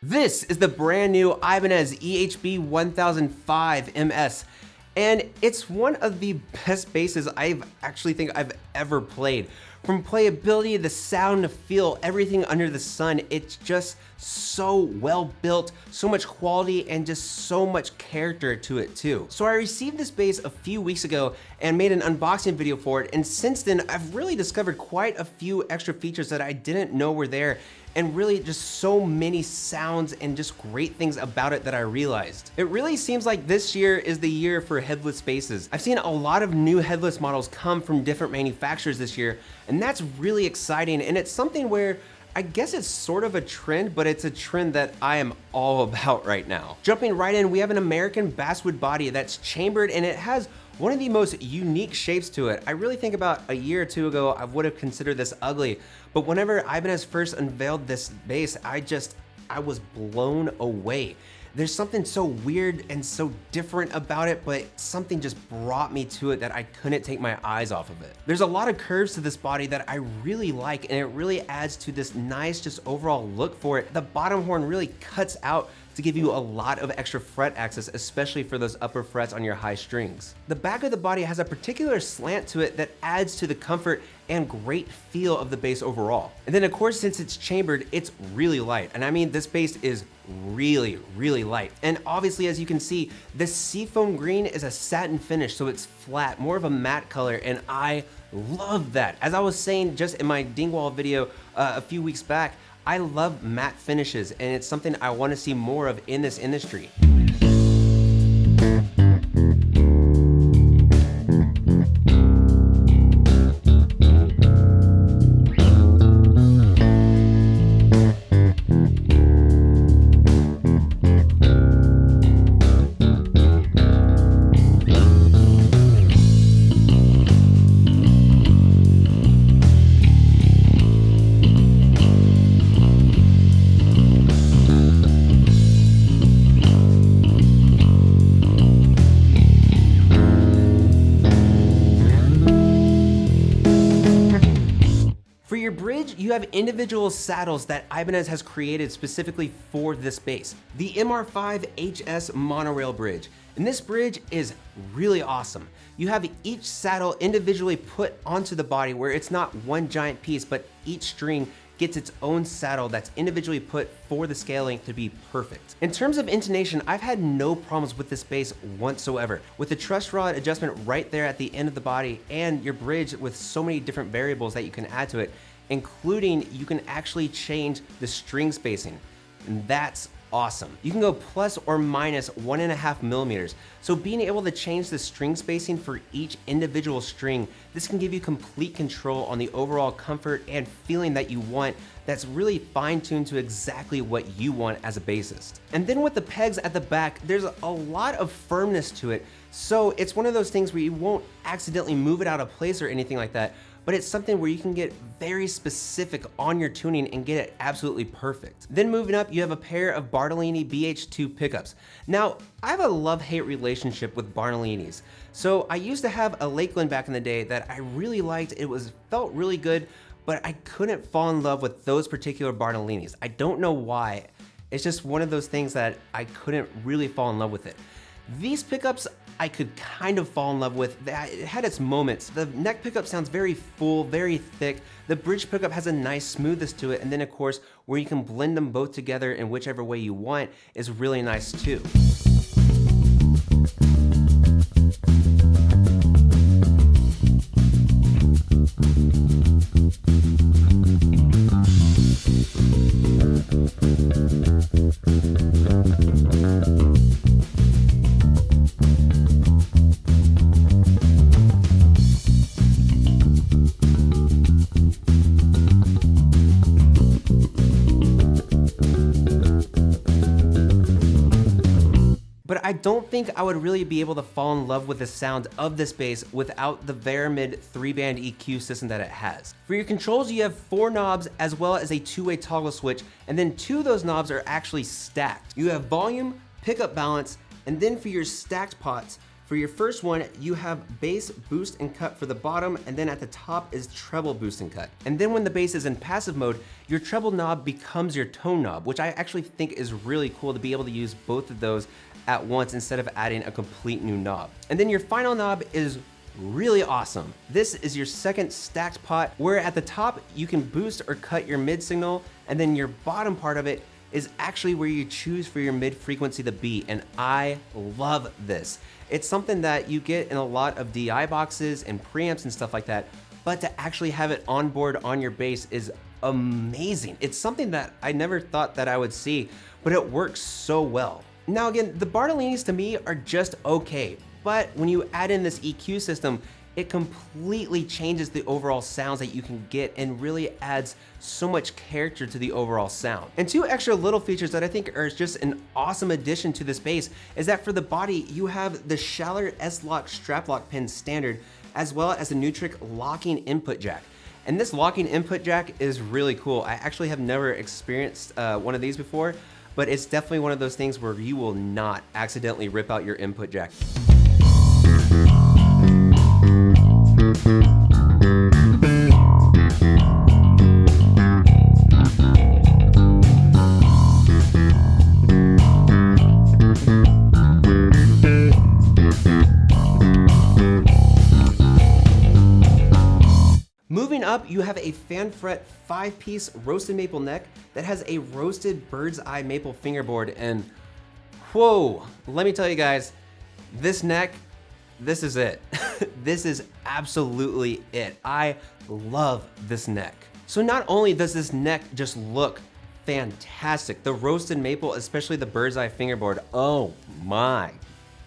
This is the brand new Ibanez EHB1005MS, and it's one of the best basses I've ever played. From playability, the sound, the feel, everything under the sun, it's just so well built, so much quality, and just so much character to it too. So I received this bass a few weeks ago and made an unboxing video for it, and since then I've really discovered quite a few extra features that I didn't know were there, and really just so many sounds and just great things about it that I realized. It really seems like this year is the year for headless basses. I've seen a lot of new headless models come from different manufacturers this year, and that's really exciting, and it's something where I guess it's sort of a trend, but it's a trend that I am all about right now. Jumping right in, we have an American basswood body that's chambered, and it has one of the most unique shapes to it. I really think about a year or two ago, I would have considered this ugly, but whenever Ibanez first unveiled this bass, I was blown away. There's something so weird and so different about it, but something just brought me to it that I couldn't take my eyes off of it. There's a lot of curves to this body that I really like, and it really adds to this nice just overall look for it. The bottom horn really cuts out to give you a lot of extra fret access, especially for those upper frets on your high strings. The back of the body has a particular slant to it that adds to the comfort and great feel of the bass overall. And then of course, since it's chambered, it's really light. And I mean, this bass is really, really light. And obviously, as you can see, the seafoam green is a satin finish, so it's flat, more of a matte color, and I love that. As I was saying just in my Dingwall video a few weeks back, I love matte finishes, and it's something I want to see more of in this industry. For your bridge, you have individual saddles that Ibanez has created specifically for this bass. The MR5HS monorail bridge. And this bridge is really awesome. You have each saddle individually put onto the body where it's not one giant piece, but each string gets its own saddle that's individually put for the scale length to be perfect. In terms of intonation, I've had no problems with this bass whatsoever. With the truss rod adjustment right there at the end of the body and your bridge with so many different variables that you can add to it, including you can actually change the string spacing, and that's awesome. You can go plus or minus 1.5 millimeters. So being able to change the string spacing for each individual string, this can give you complete control on the overall comfort and feeling that you want that's really fine-tuned to exactly what you want as a bassist. And then with the pegs at the back, there's a lot of firmness to it. So it's one of those things where you won't accidentally move it out of place or anything like that, but it's something where you can get very specific on your tuning and get it absolutely perfect. Then moving up, you have a pair of Bartolini BH2 pickups. Now, I have a love-hate relationship with Bartolinis. So I used to have a Lakeland back in the day that I really liked. It felt really good, but I couldn't fall in love with those particular Bartolinis. I don't know why. It's just one of those things that I couldn't really fall in love with it. These pickups, I could kind of fall in love with. It had its moments. The neck pickup sounds very full, very thick. The bridge pickup has a nice smoothness to it. And then of course, where you can blend them both together in whichever way you want is really nice too. But I don't think I would really be able to fall in love with the sound of this bass without the Veramid 3-band EQ system that it has. For your controls, you have 4 knobs as well as a 2-way toggle switch, and then 2 of those knobs are actually stacked. You have volume, pickup balance, and then for your stacked pots, For your first one, you have bass, boost, and cut for the bottom, and then at the top is treble, boost, and cut. And then when the bass is in passive mode, your treble knob becomes your tone knob, which I actually think is really cool to be able to use both of those at once instead of adding a complete new knob. And then your final knob is really awesome. This is your second stacked pot, where at the top you can boost or cut your mid signal, and then your bottom part of it is actually where you choose for your mid frequency to be, and I love this. It's something that you get in a lot of DI boxes and preamps and stuff like that, but to actually have it on board on your bass is amazing. It's something that I never thought that I would see, but it works so well. Now again, the Bartolinis to me are just okay, but when you add in this EQ system, it completely changes the overall sounds that you can get and really adds so much character to the overall sound. And two extra little features that I think are just an awesome addition to this bass is that for the body, you have the Schaller S-Lock strap lock pin standard, as well as the Neutrik locking input jack. And this locking input jack is really cool. I actually have never experienced one of these before, but it's definitely one of those things where you will not accidentally rip out your input jack. Moving up, you have a fan fret 5-piece roasted maple neck that has a roasted bird's eye maple fingerboard, and whoa, let me tell you guys, this neck, this is it. This is absolutely it. I love this neck. So not only does this neck just look fantastic, the roasted maple, especially the bird's eye fingerboard, oh my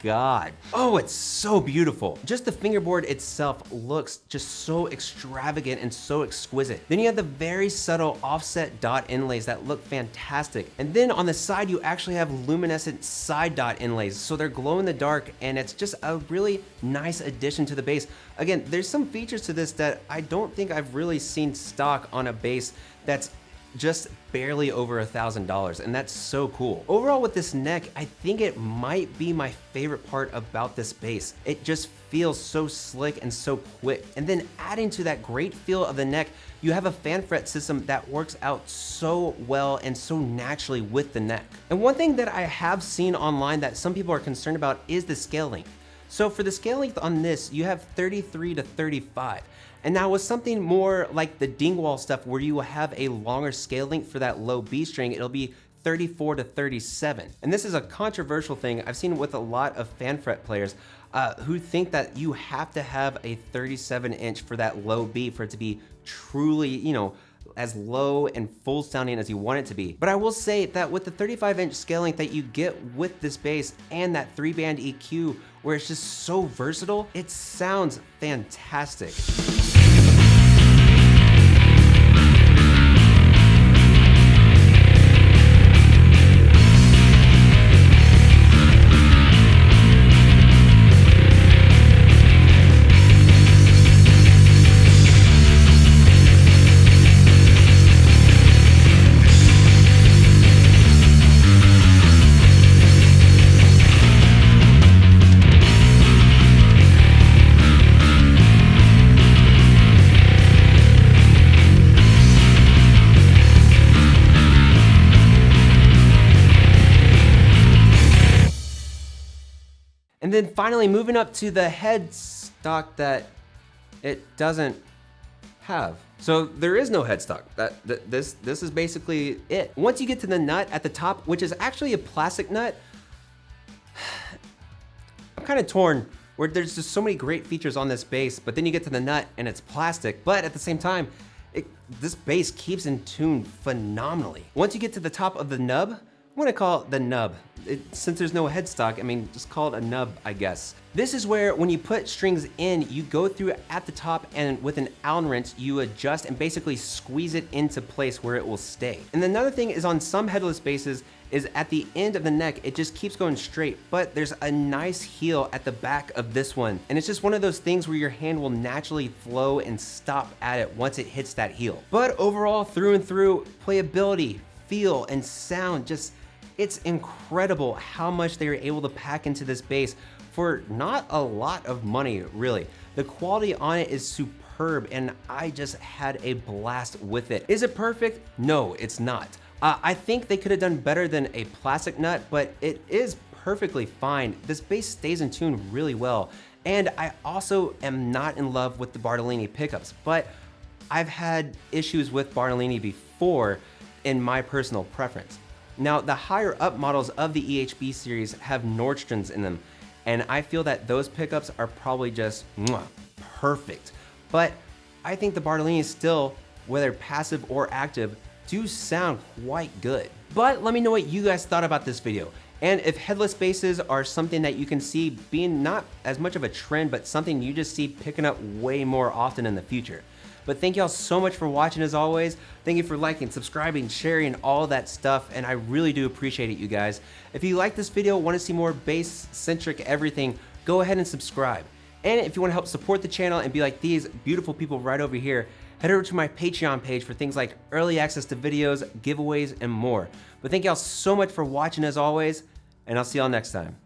God. Oh, it's so beautiful. Just the fingerboard itself looks just so extravagant and so exquisite. Then you have the very subtle offset dot inlays that look fantastic. And then on the side, you actually have luminescent side dot inlays. So they're glow in the dark, and it's just a really nice addition to the bass. Again, there's some features to this that I don't think I've really seen stock on a bass that's just barely over $1,000, and that's so cool. Overall with this neck, I think it might be my favorite part about this bass. It just feels so slick and so quick. And then adding to that great feel of the neck, you have a fan fret system that works out so well and so naturally with the neck. And one thing that I have seen online that some people are concerned about is the scale length. So for the scale length on this, you have 33 to 35. And now with something more like the Dingwall stuff where you will have a longer scale length for that low B string, it'll be 34 to 37. And this is a controversial thing I've seen with a lot of fan fret players who think that you have to have a 37-inch for that low B for it to be truly, you know, as low and full sounding as you want it to be. But I will say that with the 35-inch scale length that you get with this bass and that 3-band EQ where it's just so versatile, it sounds fantastic. And then finally moving up to the headstock that it doesn't have. So there is no headstock. This is basically it. Once you get to the nut at the top, which is actually a plastic nut, I'm kind of torn where there's just so many great features on this bass, but then you get to the nut and it's plastic, but at the same time, this bass keeps in tune phenomenally. Once you get to the top of the nub, I'm gonna call it the nub. Since there's no headstock, I mean, just call it a nub, I guess. This is where when you put strings in, you go through at the top and with an Allen wrench, you adjust and basically squeeze it into place where it will stay. And another thing is on some headless basses is at the end of the neck, it just keeps going straight, but there's a nice heel at the back of this one. And it's just one of those things where your hand will naturally flow and stop at it once it hits that heel. But overall, through and through, playability, feel, and sound, just, it's incredible how much they were able to pack into this bass for not a lot of money, really. The quality on it is superb, and I just had a blast with it. Is it perfect? No, it's not. I think they could have done better than a plastic nut, but it is perfectly fine. This bass stays in tune really well. And I also am not in love with the Bartolini pickups, but I've had issues with Bartolini before in my personal preference. Now, the higher up models of the EHB series have Nordstroms in them, and I feel that those pickups are probably just perfect. But I think the Bartolini still, whether passive or active, do sound quite good. But let me know what you guys thought about this video. And if headless basses are something that you can see being not as much of a trend, but something you just see picking up way more often in the future. But thank y'all so much for watching as always. Thank you for liking, subscribing, sharing, all that stuff, and I really do appreciate it, you guys. If you like this video, want to see more bass-centric everything, go ahead and subscribe. And if you want to help support the channel and be like these beautiful people right over here, head over to my Patreon page for things like early access to videos, giveaways, and more. But thank y'all so much for watching as always, and I'll see y'all next time.